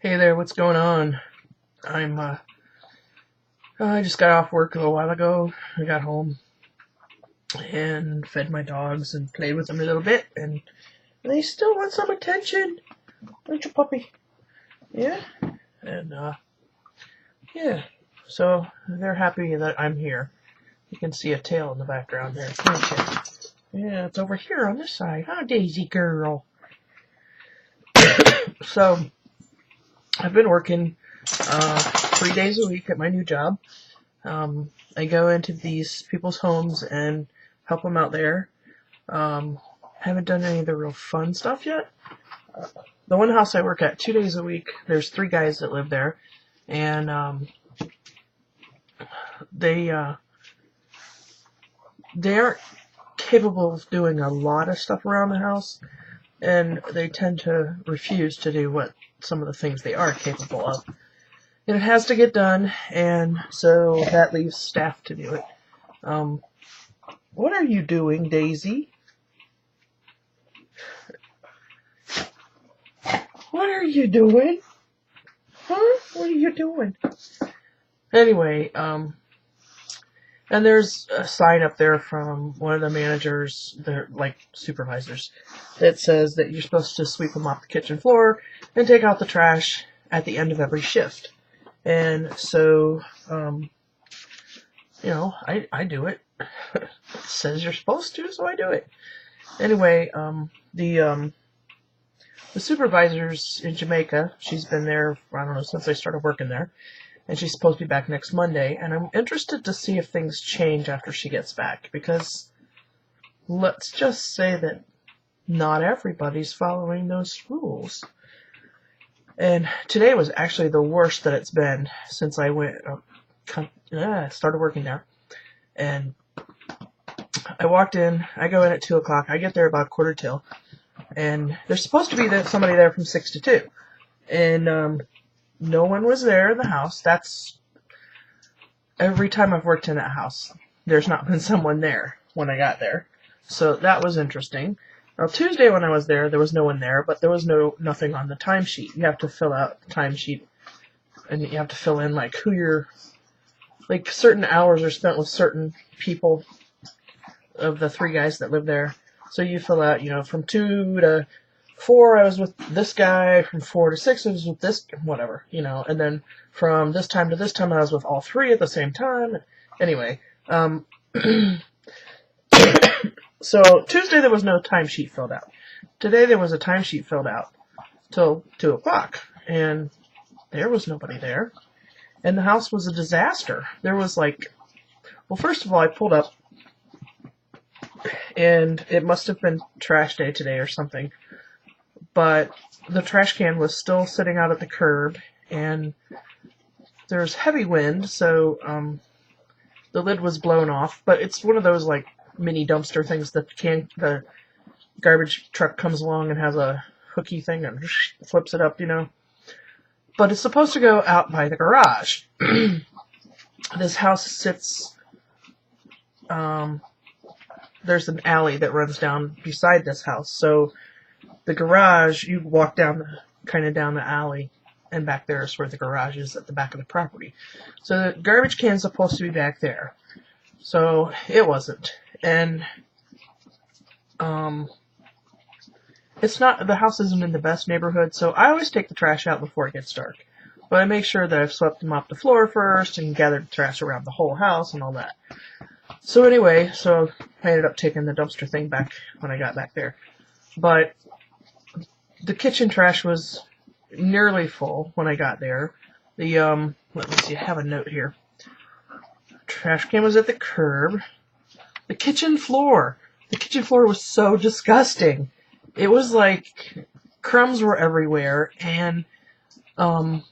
Hey there, what's going on? I'm I just got off work a little while ago. I got home and fed my dogs and played with them a little bit, and they still want some attention. Aren't you, puppy? Yeah. And yeah. So they're happy that I'm here. You can see a tail in the background there, can't you? Yeah, it's over here on this side. Huh, Daisy girl? So I've been working 3 days a week at my new job. I go into these people's homes and help them out there. Haven't done any of the real fun stuff yet. The one house I work at 2 days a week, there's 3 guys that live there, and they they aren't capable of doing a lot of stuff around the house, and they tend to refuse to do what some of the things they are capable of. And it has to get done, and so that leaves staff to do it. What are you doing, Daisy? What are you doing? Huh? What are you doing? Anyway, and there's a sign up there from one of the managers, they're like supervisors, that says that you're supposed to sweep them off the kitchen floor and take out the trash at the end of every shift. And so, I do it. It says you're supposed to, so I do it. Anyway, the supervisor's in Jamaica. She's been there, I don't know, since I started working there. And she's supposed to be back next Monday. And I'm interested to see if things change after she gets back. Because let's just say that not everybody's following those rules. And today was actually the worst that it's been since I started working there. And I walked in, I go in at 2 o'clock, I get there about 1:45. And there's supposed to be somebody there from 6 to 2. And no one was there in the house. That's every time I've worked in that house. There's not been someone there when I got there. So that was interesting. Now, Tuesday when I was there was no one there, but there was nothing on the timesheet. You have to fill out the timesheet, and you have to fill in, like, certain hours are spent with certain people of the 3 guys that live there. So you fill out, from 2 to 4 I was with this guy, from 4 to 6 I was with this, whatever, and then from this time to this time I was with all 3 at the same time. Anyway, so Tuesday there was no timesheet filled out. Today there was a timesheet filled out till 2 o'clock, and there was nobody there. And the house was a disaster. There was first of all, I pulled up, and it must have been trash day today or something. But the trash can was still sitting out at the curb, and there's heavy wind, so the lid was blown off. But it's one of those mini dumpster things that the garbage truck comes along and has a hooky thing and flips it up, But it's supposed to go out by the garage. This house sits. There's an alley that runs down beside this house, so the garage, you walk down the alley, and back there is where the garage is at the back of the property. So the garbage can's supposed to be back there. So it wasn't. And the house isn't in the best neighborhood, so I always take the trash out before it gets dark. But I make sure that I've swept them off the floor first and gathered the trash around the whole house and all that. So anyway, I ended up taking the dumpster thing back when I got back there. But the kitchen trash was nearly full when I got there. Let me see, I have a note here. Trash can was at the curb. The kitchen floor was so disgusting. It was like crumbs were everywhere, and on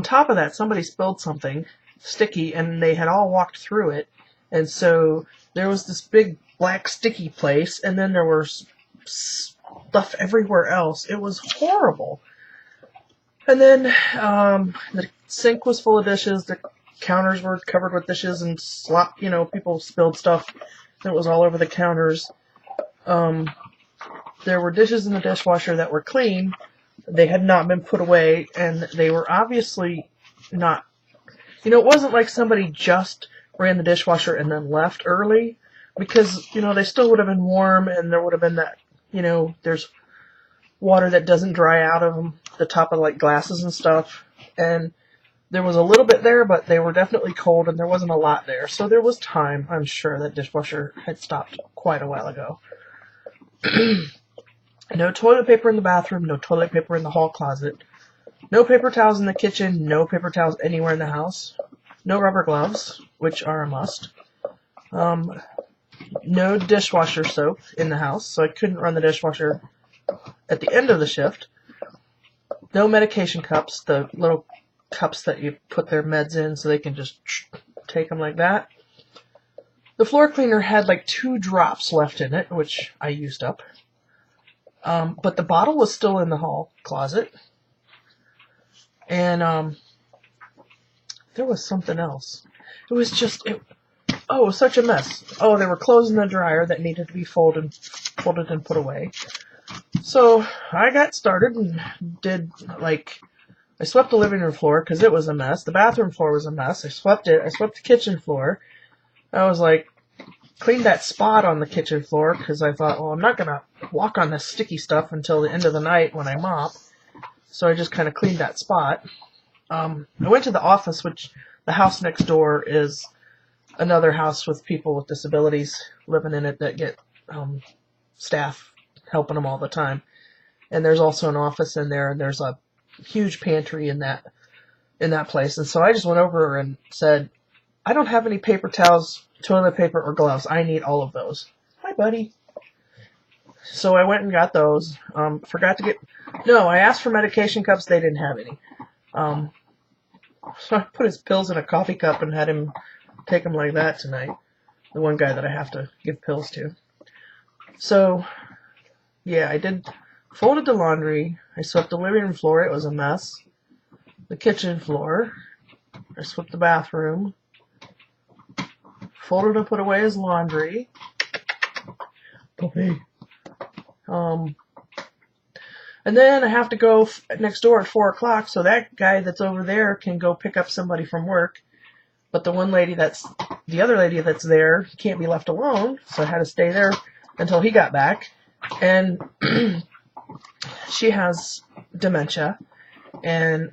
top of that, somebody spilled something sticky, and they had all walked through it, and so there was this big black sticky place, and then there was stuff everywhere else. It was horrible. And then the sink was full of dishes. The counters were covered with dishes and slop. People spilled stuff. It was all over the counters. There were dishes in the dishwasher that were clean. They had not been put away, and they were obviously not, it wasn't like somebody just ran the dishwasher and then left early, because, they still would have been warm, and there would have been that, there's water that doesn't dry out of them, the top of like glasses and stuff, and there was a little bit there, but they were definitely cold, and there wasn't a lot there. So there was time, I'm sure, that dishwasher had stopped quite a while ago. No toilet paper in the bathroom, no toilet paper in the hall closet, no paper towels in the kitchen, no paper towels anywhere in the house, no rubber gloves, which are a must, no dishwasher soap in the house, so I couldn't run the dishwasher at the end of the shift, no medication cups, the little cups that you put their meds in so they can just take them like that. The floor cleaner had like 2 drops left in it, which I used up. But the bottle was still in the hall closet. And there was something else. It was just, it was such a mess. Oh, there were clothes in the dryer that needed to be folded and put away. So I got started and did, I swept the living room floor because it was a mess. The bathroom floor was a mess. I swept it. I swept the kitchen floor. I was cleaned that spot on the kitchen floor because I thought, well, I'm not going to walk on this sticky stuff until the end of the night when I mop. So I just kind of cleaned that spot. I went to the office, which the house next door is another house with people with disabilities living in it that get staff helping them all the time. And there's also an office in there, and there's a huge pantry in that place. And so I just went over and said, I don't have any paper towels, toilet paper, or gloves. I need all of those. Hi, buddy. So I went and got those. I asked for medication cups. They didn't have any. So I put his pills in a coffee cup and had him take them like that tonight. The one guy that I have to give pills to. So, yeah, I folded the laundry. I swept the living room floor. It was a mess. The kitchen floor. I swept the bathroom. Folded and put away his laundry. Puppy. And then I have to go next door at 4 o'clock, so that guy that's over there can go pick up somebody from work. But the other lady that's there can't be left alone, so I had to stay there until he got back. And she has dementia, and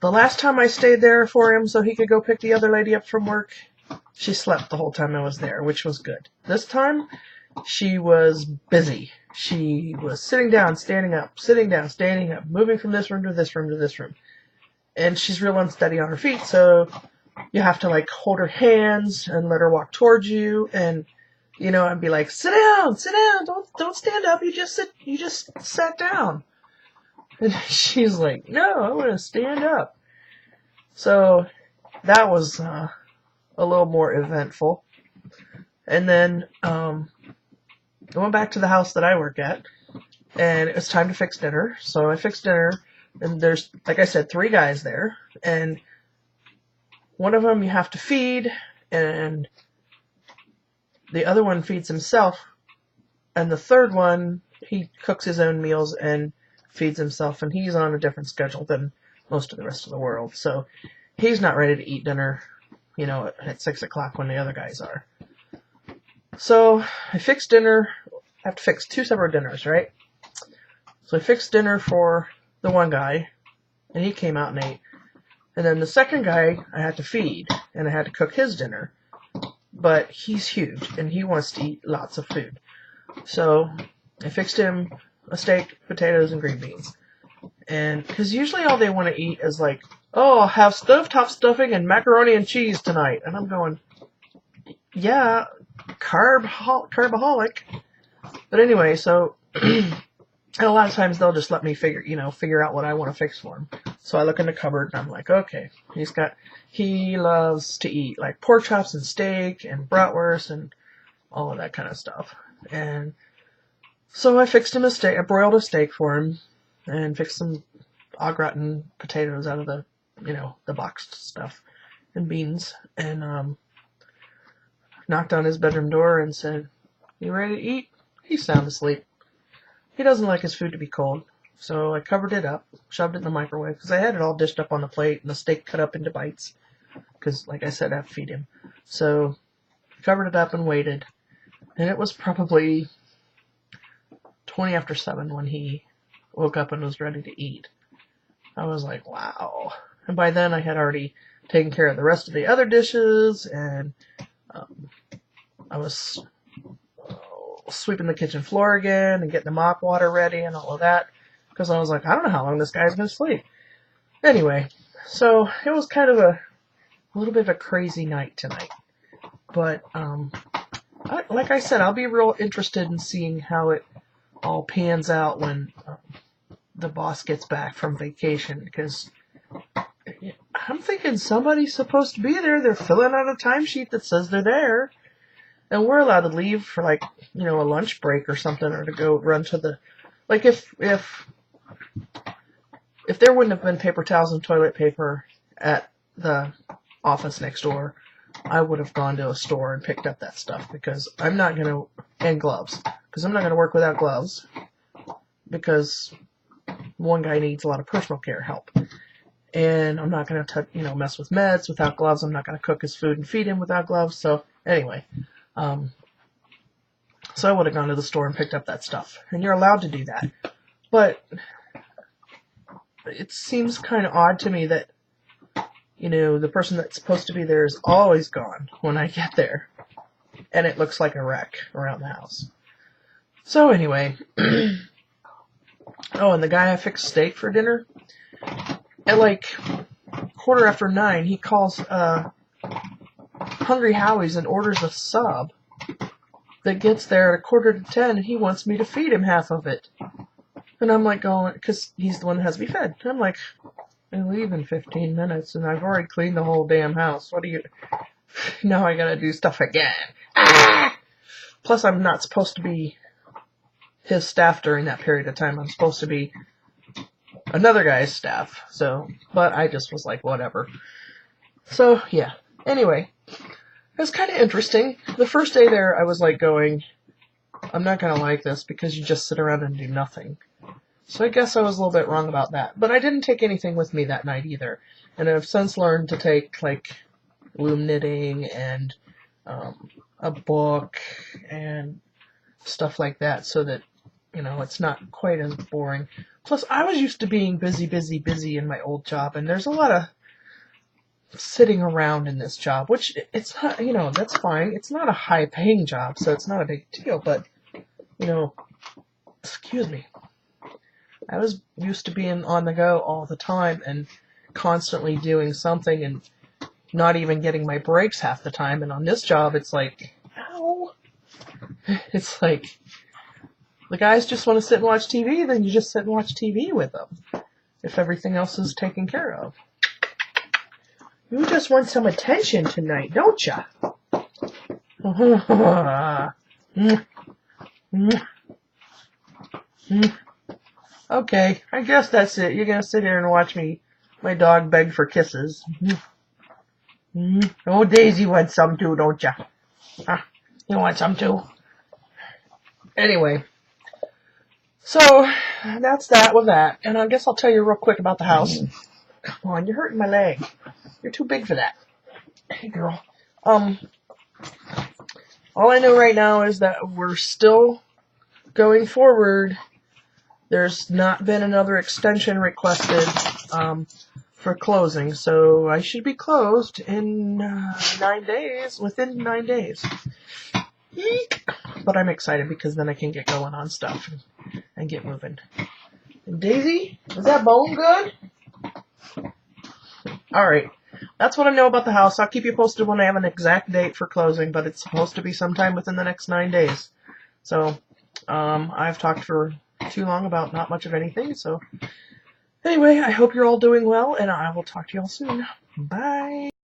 the last time I stayed there for him so he could go pick the other lady up from work, she slept the whole time I was there, which was good. This time, she was busy. She was sitting down, standing up, sitting down, standing up, moving from this room to this room to this room. And she's real unsteady on her feet, so you have to hold her hands and let her walk towards you, and I'd be like, sit down, don't stand up, you just sat down. And she's like, no, I want to stand up. So that was a little more eventful. And then I went back to the house that I work at, and it was time to fix dinner. So I fixed dinner, and there's, like I said, 3 guys there, and one of them you have to feed, and the other one feeds himself, and the third one, he cooks his own meals and feeds himself, and he's on a different schedule than most of the rest of the world. So he's not ready to eat dinner, at 6 o'clock when the other guys are. So I fixed dinner. I have to fix 2 separate dinners, right? So I fixed dinner for the one guy, and he came out and ate. And then the second guy I had to feed, and I had to cook his dinner. But he's huge, and he wants to eat lots of food. So I fixed him a steak, potatoes, and green beans. And because usually all they want to eat is I'll have stovetop stuffing and macaroni and cheese tonight. And I'm going, yeah, carbaholic. But anyway, so and a lot of times they'll just let me figure out what I want to fix for him. So I look in the cupboard and I'm like, okay, he loves to eat pork chops and steak and bratwurst and all of that kind of stuff. And so I fixed him I broiled a steak for him and fixed some au gratin potatoes out of the boxed stuff and beans, and knocked on his bedroom door and said, you ready to eat? He's sound asleep. he doesn't like his food to be cold. So I covered it up, shoved it in the microwave, because I had it all dished up on the plate and the steak cut up into bites. Because, like I said, I have to feed him. So covered it up and waited. And it was probably 20 after 7 when he woke up and was ready to eat. I was like, wow. And by then I had already taken care of the rest of the other dishes, and I was sweeping the kitchen floor again and getting the mop water ready and all of that, because I was like, I don't know how long this guy's going to sleep. Anyway, so it was kind of a little bit of a crazy night tonight. But, like I said, I'll be real interested in seeing how it all pans out when the boss gets back from vacation, because I'm thinking somebody's supposed to be there. They're filling out a timesheet that says they're there, and we're allowed to leave for, like, a lunch break or something, or to go run to the, like, if there wouldn't have been paper towels and toilet paper at the office next door, I would have gone to a store and picked up that stuff, because I'm not going to, and gloves, because I'm not going to work without gloves, because one guy needs a lot of personal care help. And I'm not going to mess with meds without gloves. I'm not going to cook his food and feed him without gloves. So anyway, so I would have gone to the store and picked up that stuff. And you're allowed to do that. But it seems kind of odd to me that, the person that's supposed to be there is always gone when I get there. And it looks like a wreck around the house. So anyway, oh, and the guy I fixed steak for dinner, at like 9:15, he calls Hungry Howie's and orders a sub that gets there at 9:45, and he wants me to feed him half of it. And I'm like going, because he's the one that has to be fed. And I'm like, I leave in 15 minutes, and I've already cleaned the whole damn house. What do you... Now I gotta do stuff again. Ah! Plus, I'm not supposed to be his staff during that period of time. I'm supposed to be another guy's staff. So, but I just was like, whatever. So, yeah. Anyway, it was kind of interesting. The first day there, I was like going, I'm not going to like this, because you just sit around and do nothing. So I guess I was a little bit wrong about that. But I didn't take anything with me that night either. And I've since learned to take, like, loom knitting and a book and stuff like that, so that, it's not quite as boring. Plus, I was used to being busy in my old job, and there's a lot of sitting around in this job, which it's not, that's fine. It's not a high-paying job, so it's not a big deal, but, excuse me. I was used to being on the go all the time and constantly doing something and not even getting my breaks half the time, and on this job, it's like, ow. It's like, the guys just want to sit and watch TV, then you just sit and watch TV with them, if everything else is taken care of. You just want some attention tonight, don't ya? Okay, I guess that's it. You're gonna sit here and watch my dog beg for kisses. Oh, Daisy wants some too, don't ya? You want some too? Anyway, so that's that with that. And I guess I'll tell you real quick about the house. Come on, you're hurting my leg. You're too big for that. Hey, girl. All I know right now is that we're still going forward. There's not been another extension requested for closing, so I should be closed in 9 days, within 9 days. Eek. But I'm excited, because then I can get going on stuff and get moving. And Daisy, is that bone good? Alright, that's what I know about the house. I'll keep you posted when I have an exact date for closing, but it's supposed to be sometime within the next 9 days. So, I've talked for too long about not much of anything, so anyway, I hope you're all doing well, and I will talk to you all soon. Bye!